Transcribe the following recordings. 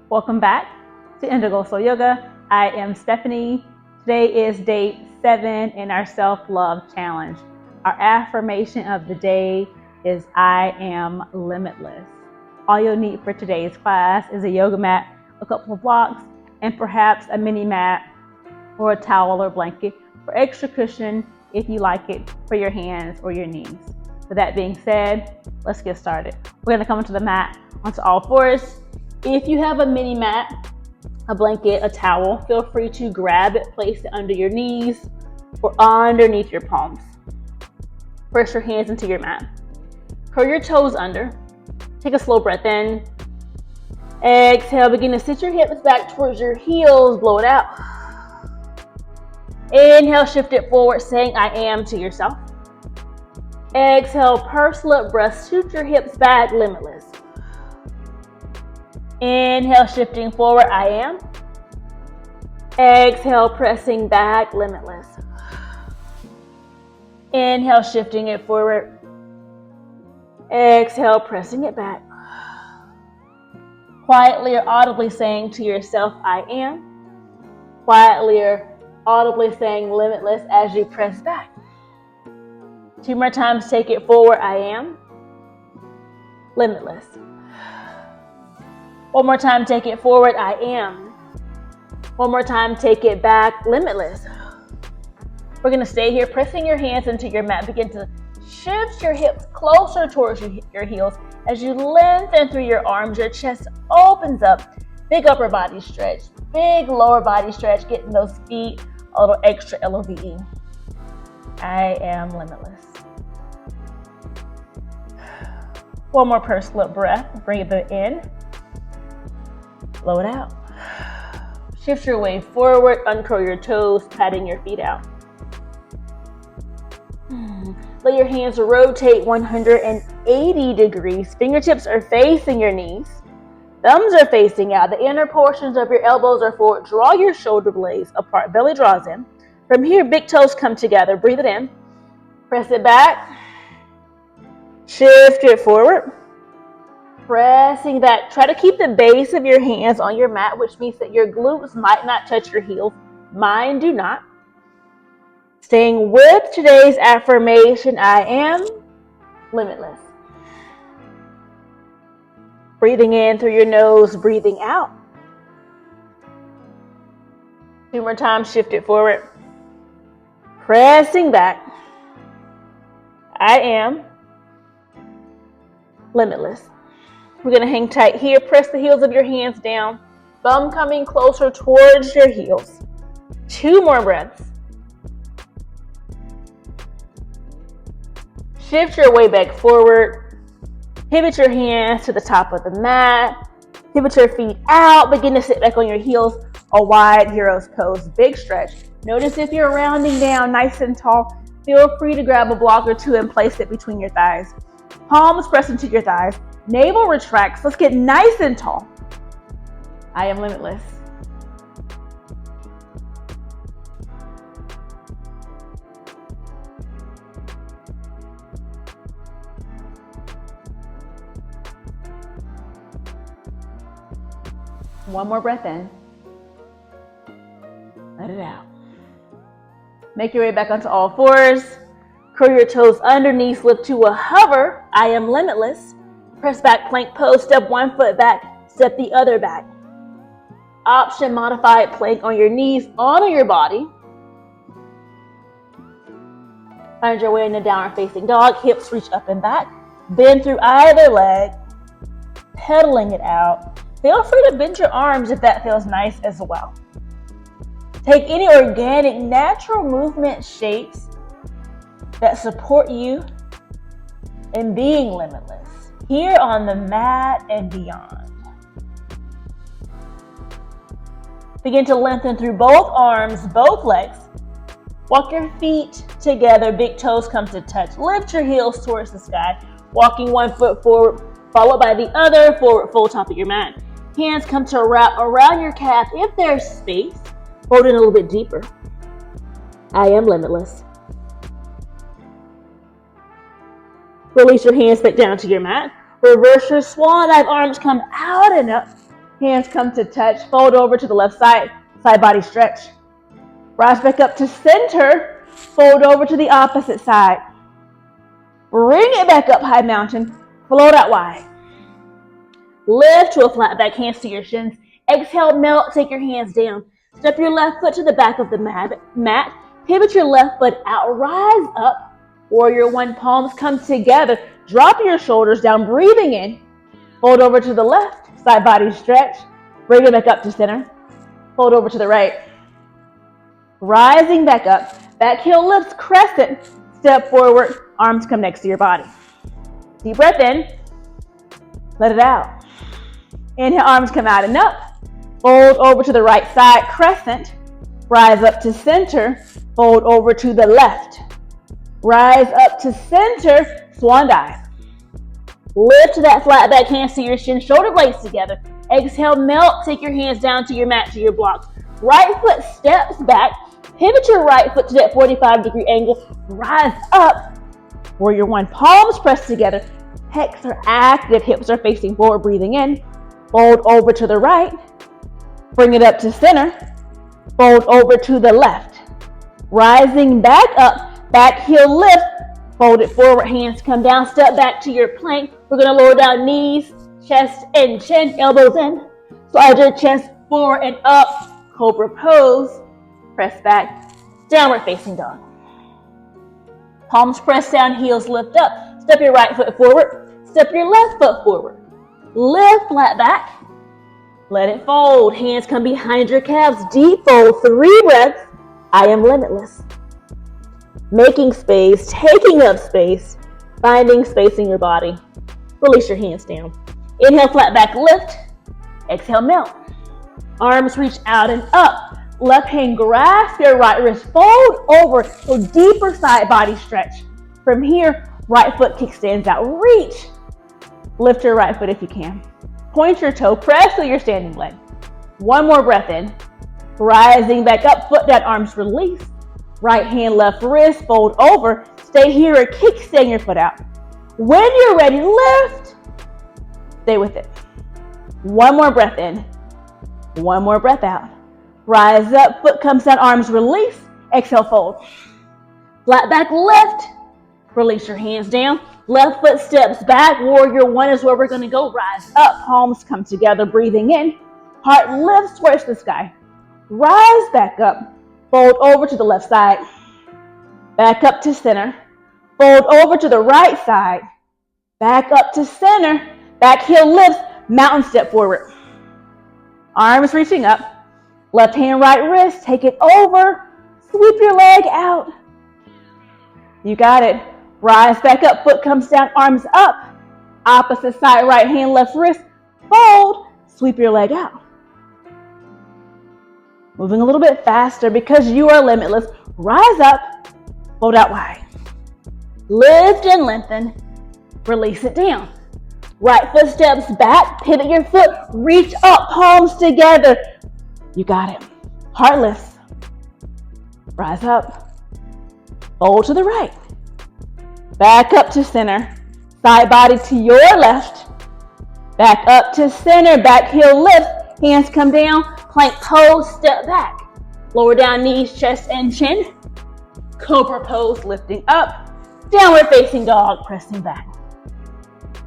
Welcome back to Indigo Soul Yoga. I am Stephanie. Today is day 7 in our self-love challenge. Our affirmation of the day is I am limitless. All you'll need for today's class is a yoga mat, a couple of blocks, and perhaps a mini mat or a towel or blanket for extra cushion if you like it for your hands or your knees. With that being said, let's get started. We're going to come onto the mat onto all fours. If you have a mini mat, a blanket, a towel, feel free to grab it, place it under your knees or underneath your palms. Press your hands into your mat. Curl your toes under. Take a slow breath in. Exhale, begin to sit your hips back towards your heels, blow it out. Inhale, shift it forward, saying I am to yourself. Exhale, purse lip breath, shoot your hips back, limitless. Inhale, shifting forward, I am. Exhale, pressing back, limitless. Inhale, shifting it forward. Exhale, pressing it back. Quietly or audibly saying to yourself, I am. Quietly or audibly saying limitless as you press back. 2 more times, take it forward, I am. Limitless. 1 more time, take it forward, I am. 1 more time, take it back, limitless. We're going to stay here, pressing your hands into your mat. Begin to shift your hips closer towards your heels as you lengthen through your arms. Your chest opens up. Big upper body stretch, big lower body stretch, getting those feet a little extra LOVE. I am limitless. 1 more pursed lip breath. Breathe it in. Blow it out. Shift your way forward, uncurl your toes, patting your feet out. Let your hands rotate 180 degrees. Fingertips are facing your knees. Thumbs are facing out. The inner portions of your elbows are forward. Draw your shoulder blades apart. Belly draws in. From here, big toes come together. Breathe it in. Press it back. Shift it forward. Pressing back. Try to keep the base of your hands on your mat, which means that your glutes might not touch your heels. Mine do not. Staying with today's affirmation, I am limitless. Breathing in through your nose, breathing out. 2 more times, shift it forward. Pressing back. I am limitless. We're going to hang tight here. Press the heels of your hands down. Thumb coming closer towards your heels. 2 more breaths. Shift your way back forward. Pivot your hands to the top of the mat. Pivot your feet out. Begin to sit back on your heels. A wide hero's pose. Big stretch. Notice if you're rounding down nice and tall, feel free to grab a block or 2 and place it between your thighs. Palms press into your thighs. Navel retracts. Let's get nice and tall. I am limitless. One more breath in. Let it out. Make your way back onto all fours. Curl your toes underneath, lift to a hover. I am limitless. Press back, plank pose. Step 1 foot back, step the other back. Option, modified plank on your knees, honor your body. Find your way into downward facing dog. Hips reach up and back. Bend through either leg. Pedaling it out. Feel free to bend your arms if that feels nice as well. Take any organic, natural movement shapes that support you in being limitless, here on the mat and beyond. Begin to lengthen through both arms, both legs. Walk your feet together, big toes come to touch. Lift your heels towards the sky, walking 1 foot forward, followed by the other, forward fold top of your mat. Hands come to wrap around your calf. If there's space, fold in a little bit deeper. I am limitless. Release your hands back down to your mat. Reverse your swan dive. Arms come out and up. Hands come to touch. Fold over to the left side. Side body stretch. Rise back up to center. Fold over to the opposite side. Bring it back up, high mountain. Float out wide. Lift to a flat back, hands to your shins. Exhale, melt, take your hands down. Step your left foot to the back of the mat. Pivot your left foot out. Rise up. Warrior one, palms come together. Drop your shoulders down, breathing in. Fold over to the left. Side body stretch. Bring it back up to center. Fold over to the right. Rising back up. Back heel lifts, crescent. Step forward. Arms come next to your body. Deep breath in. Let it out. Inhale, arms come out and up. Fold over to the right side, crescent. Rise up to center. Fold over to the left. Rise up to center, swan dive. Lift to that flat back, hands to your shin, shoulder blades together. Exhale, melt, take your hands down to your mat, to your blocks. Right foot steps back. Pivot your right foot to that 45-degree angle. Rise up. Warrior one, palms pressed together. Pecs are active, hips are facing forward, breathing in. Fold over to the right. Bring it up to center. Fold over to the left. Rising back up, back heel lift. Fold it forward, hands come down, step back to your plank. We're gonna lower down knees, chest and chin, elbows in. Slide your chest forward and up, cobra pose. Press back, downward facing dog. Palms press down, heels lift up. Step your right foot forward, step your left foot forward. Lift flat back, let it fold. Hands come behind your calves, deep fold, 3 breaths. I am limitless. Making space, taking up space, finding space in your body. Release your hands down. Inhale, flat back, lift. Exhale, melt. Arms reach out and up. Left hand grasp your right wrist, fold over, so deeper side body stretch. From here, right foot kickstands out, reach. Lift your right foot if you can. Point your toe, press to your standing leg. One more breath in. Rising back up, foot down, arms release. Right hand, left wrist, fold over. Stay here or kickstand your foot out. When you're ready, lift. Stay with it. One more breath in. One more breath out. Rise up, foot comes down, arms release. Exhale, fold. Flat back, lift. Release your hands down. Left foot steps back. Warrior one is where we're gonna go. Rise up, palms come together, breathing in. Heart lifts towards the sky. Rise back up. Fold over to the left side. Back up to center. Fold over to the right side. Back up to center. Back heel lifts. Mountain step forward. Arms reaching up. Left hand, right wrist. Take it over. Sweep your leg out. You got it. Rise back up. Foot comes down. Arms up. Opposite side. Right hand, left wrist. Fold. Sweep your leg out. Moving a little bit faster because you are limitless. Rise up, fold out wide. Lift and lengthen. Release it down. Right foot steps back, pivot your foot, reach up, palms together. You got it. Heart lifts. Rise up. Fold to the right. Back up to center. Side body to your left. Back up to center, back heel lift. Hands come down, plank pose, step back. Lower down knees, chest and chin. Cobra pose, lifting up. Downward facing dog, pressing back.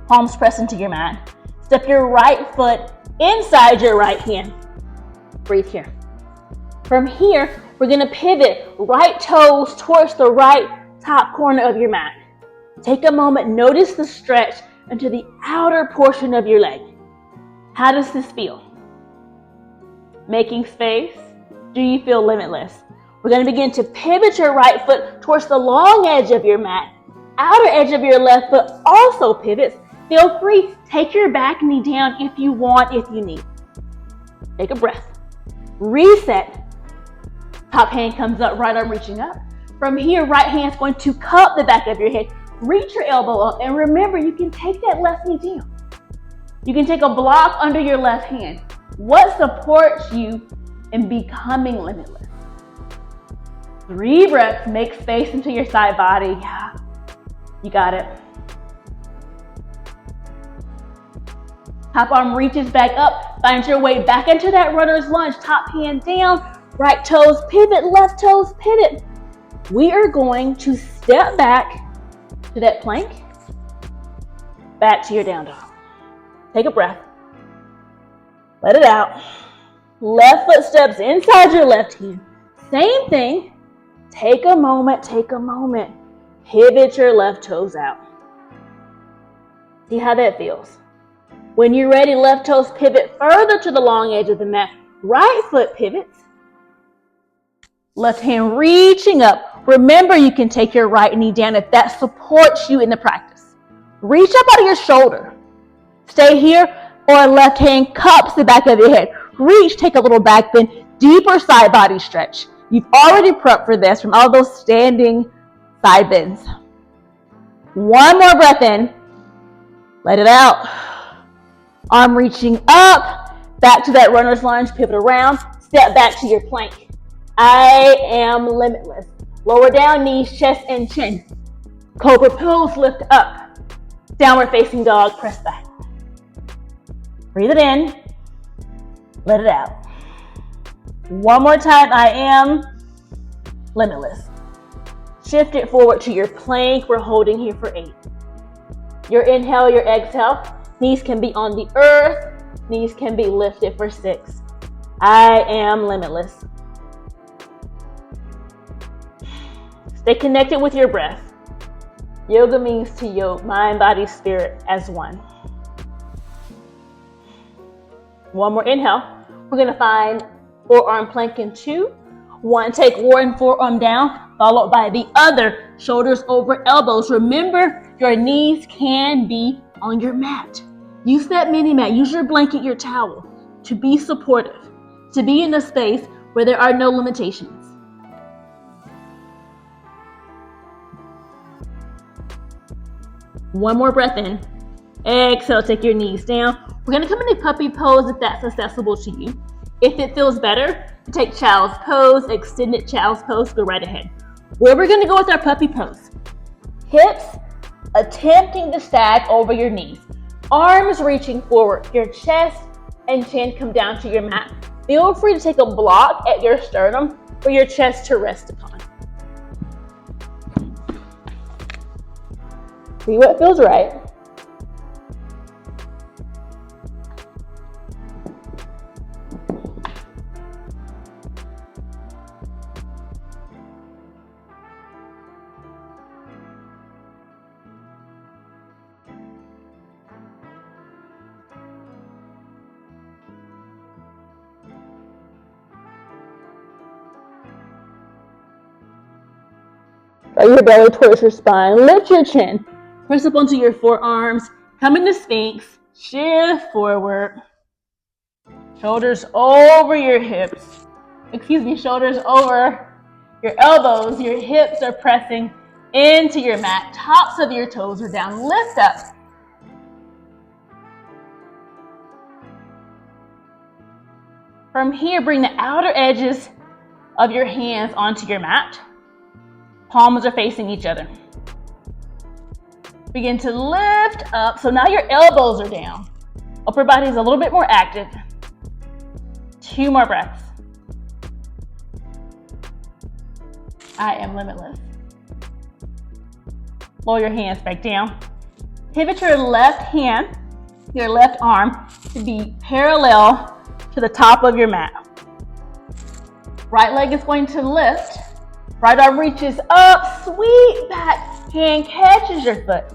Palms press into your mat. Step your right foot inside your right hand. Breathe here. From here, we're gonna pivot right toes towards the right top corner of your mat. Take a moment, notice the stretch into the outer portion of your leg. How does this feel? Making space? Do you feel limitless? We're going to begin to pivot your right foot towards the long edge of your mat. Outer edge of your left foot also pivots. Feel free, take your back knee down if you want, if you need. Take a breath. Reset. Top hand comes up, right arm reaching up. From here, right hand's going to cup the back of your head. Reach your elbow up, and remember, you can take that left knee down. You can take a block under your left hand. What supports you in becoming limitless? 3 breaths, make space into your side body. Yeah, you got it. Top arm reaches back up, Find your way back into that runner's lunge. Top hand down, right toes pivot, left toes pivot. We are going to step back to that plank, back to your down dog. Take a breath. Let it out. Left foot steps inside your left hand. Same thing. Take a moment. Pivot your left toes out. See how that feels. When you're ready, left toes pivot further to the long edge of the mat. Right foot pivots. Left hand reaching up. Remember, you can take your right knee down if that supports you in the practice. Reach up out of your shoulder. Stay here, or left hand cups the back of your head. Reach, take a little back bend, deeper side body stretch. You've already prepped for this from all those standing side bends. One more breath in. Let it out. Arm reaching up, back to that runner's lunge, pivot around, step back to your plank. I am limitless. Lower down, knees, chest, and chin. Cobra pose, lift up. Downward facing dog, press back. Breathe it in. Let it out. One more time, I am limitless. Shift it forward to your plank. We're holding here for 8. Your inhale, your exhale. Knees can be on the earth. Knees can be lifted for 6. I am limitless. Stay connected with your breath. Yoga means to yoke mind, body, spirit as one. One more inhale. We're going to find forearm plank in 2. 1, take one forearm down, followed by the other. Shoulders over elbows. Remember, your knees can be on your mat. Use that mini mat. Use your blanket, your towel to be supportive, to be in a space where there are no limitations. One more breath in. Exhale, take your knees down. We're going to come into puppy pose if that's accessible to you. If it feels better to take child's pose, extended child's pose, go right ahead. Where we're going to go with our puppy pose. Hips attempting to stack over your knees. Arms reaching forward. Your chest and chin come down to your mat. Feel free to take a block at your sternum for your chest to rest upon. See what feels right. Draw your belly towards your spine. Lift your chin. Press up onto your forearms. Come into Sphinx. Shift forward. Shoulders over your hips. Shoulders over your elbows. Your hips are pressing into your mat. Tops of your toes are down. Lift up. From here, bring the outer edges of your hands onto your mat. Palms are facing each other. Begin to lift up. So now your elbows are down. Upper body is a little bit more active. 2 more breaths. I am limitless. Lower your hands back down. Pivot your left hand, your left arm to be parallel to the top of your mat. Right leg is going to lift. Right arm reaches up, sweep back, hand catches your foot.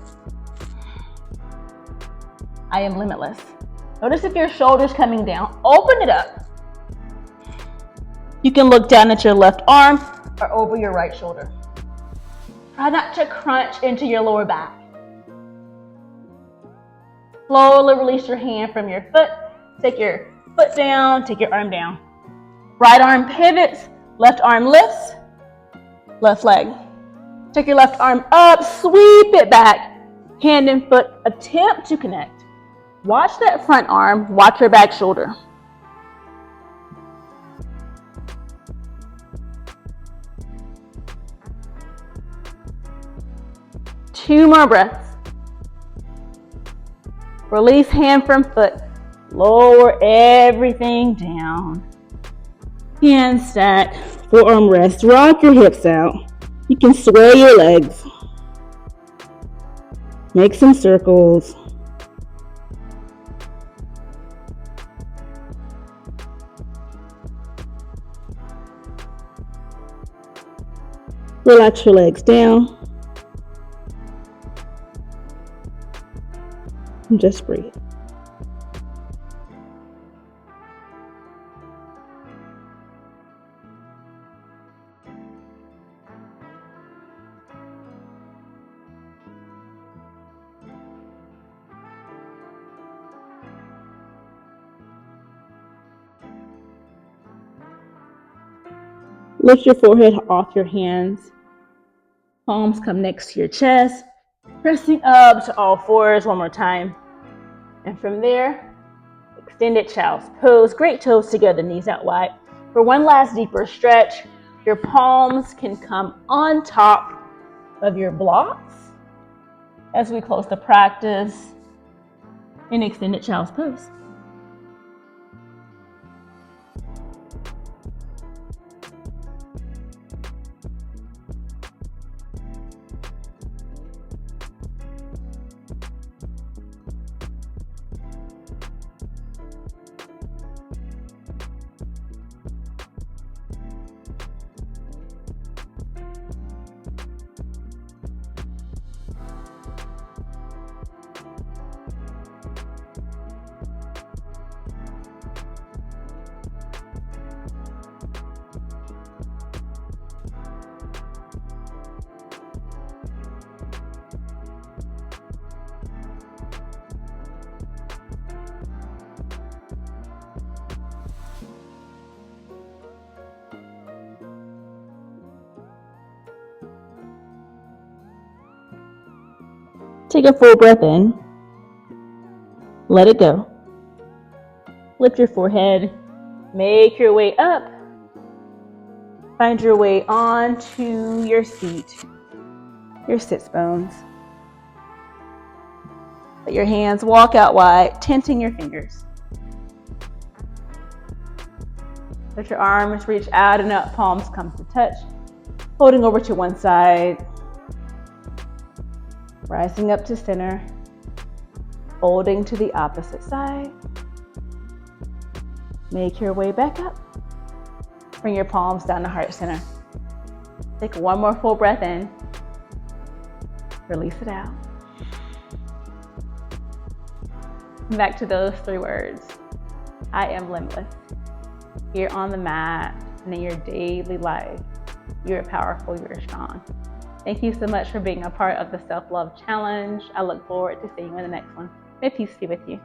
I am limitless. Notice if your shoulder's coming down, open it up. You can look down at your left arm or over your right shoulder. Try not to crunch into your lower back. Slowly release your hand from your foot. Take your foot down, take your arm down. Right arm pivots, left arm lifts, left leg. Take your left arm up, sweep it back. Hand and foot attempt to connect. Watch that front arm, watch your back shoulder. Two more breaths. Release hand from foot. Lower everything down. Hands stack, forearm rest. Rock your hips out. You can sway your legs. Make some circles. Relax your legs down. And just breathe. Lift your forehead off your hands. Palms come next to your chest. Pressing up to all fours one more time. And from there, extended child's pose. Great toes together, knees out wide. For one last deeper stretch, your palms can come on top of your blocks as we close the practice in extended child's pose. Take a full breath in. Let it go. Lift your forehead. Make your way up. Find your way onto your seat, your sits bones. Let your hands walk out wide, tenting your fingers. Let your arms reach out and up, palms come to touch. Holding over to one side. Rising up to center. Folding to the opposite side. Make your way back up. Bring your palms down to heart center. Take one more full breath in. Release it out. Come back to those 3 words. I am limitless. Here on the mat and in your daily life. You're powerful, you're strong. Thank you so much for being a part of the Self-Love Challenge. I look forward to seeing you in the next one. May peace be with you.